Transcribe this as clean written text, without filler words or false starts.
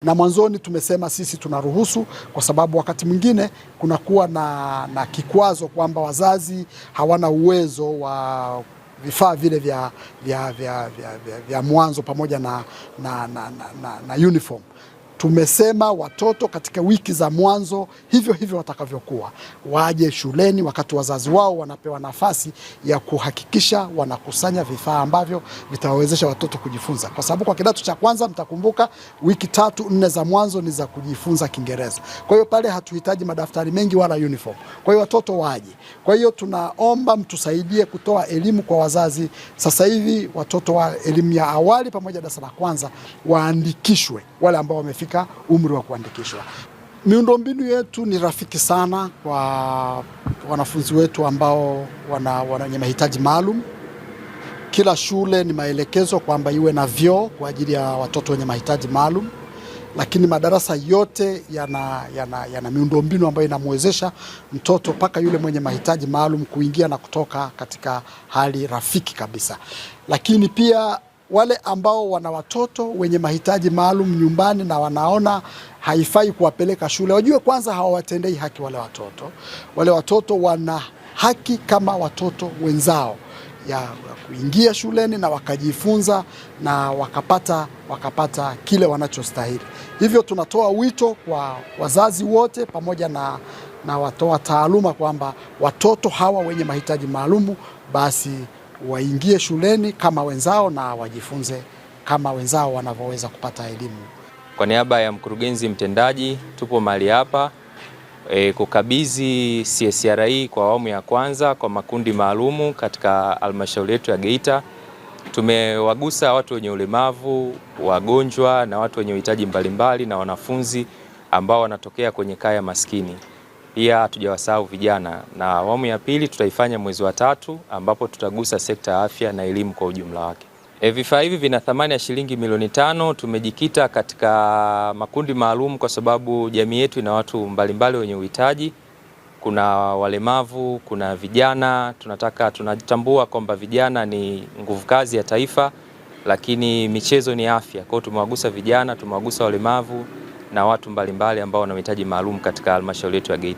Na mwanzoni tumesema sisi tunaruhusu kwa sababu wakati mwingine kunakuwa na kikwazo kwamba wazazi hawana uwezo wa vifaa vile vya mwanzo pamoja na uniform. Tumesema watoto katika wiki za mwanzo hivyo watakavyokuwa waje shuleni, wakati wazazi wao wanapewa nafasi ya kuhakikisha wanakusanya vifaa ambavyo vitawawezesha watoto kujifunza, kwa sababu kwa kidato cha kwanza mtakumbuka wiki 3-4 za mwanzo ni za kujifunza Kiingereza. Kwa hiyo pale hatuhitaji madaftari mengi wala uniform. Kwa hiyo watoto waje. Kwa hiyo tunaomba mtusaidie kutoa elimu kwa wazazi. Sasa hivi watoto wa elimu ya awali pamoja darasa la kwanza waandikishwe, wale ambao wamefika umri wa kuandikishwa. Miundombinu yetu ni rafiki sana kwa wanafunzi wetu ambao wenye mahitaji maalum. Kila shule ni maelekezo kwamba iwe na vyoo kwa ajili ya watoto wenye mahitaji maalum, lakini madarasa yote yana miundombinu ambayo inamwezesha mtoto mpaka yule mwenye mahitaji maalum kuingia na kutoka katika hali rafiki kabisa. Lakini pia wale ambao wana watoto wenye mahitaji maalum nyumbani na wanaona haifai kuwapeleka shule, wajue kwanza hawawatendei haki wale watoto. Wale watoto wana haki kama watoto wenzao ya kuingia shuleni na wakajifunza na wakapata kile wanachostahili. Hivyo tunatoa wito kwa wazazi wote pamoja na watoa taaluma kwamba watoto hawa wenye mahitaji maalumu basi waingie shuleni kama wenzao na wajifunze kama wenzao wanavyoweza kupata elimu. Kwa niaba ya mkurugenzi mtendaji tupo mahali hapa kukabidhi CSRE kwa awamu ya kwanza kwa makundi maalumu katika halmashauri yetu ya Geita. Tumewagusa watu wenye ulemavu, wagonjwa na watu wenye uhitaji mbalimbali na wanafunzi ambao wanatokea kwenye kaya maskini. Pia hatujawasahau vijana, na awamu ya pili tutaifanya mwezi wa 3 ambapo tutagusa sekta ya afya na elimu kwa ujumla wake. Vifaa hivi vina thamani ya shilingi milioni 5. Tumejikita katika makundi maalum kwa sababu jamii yetu ina watu mbalimbali wenye uhitaji. Kuna walemavu, kuna vijana. Tunatambua kwamba vijana ni nguvu kazi ya taifa, lakini michezo ni afya. Kwa hiyo tumewagusa vijana, tumewagusa walemavu na watu mbalimbali ambao wana uhitaji maalum katika halmashauri yetu ya Geita.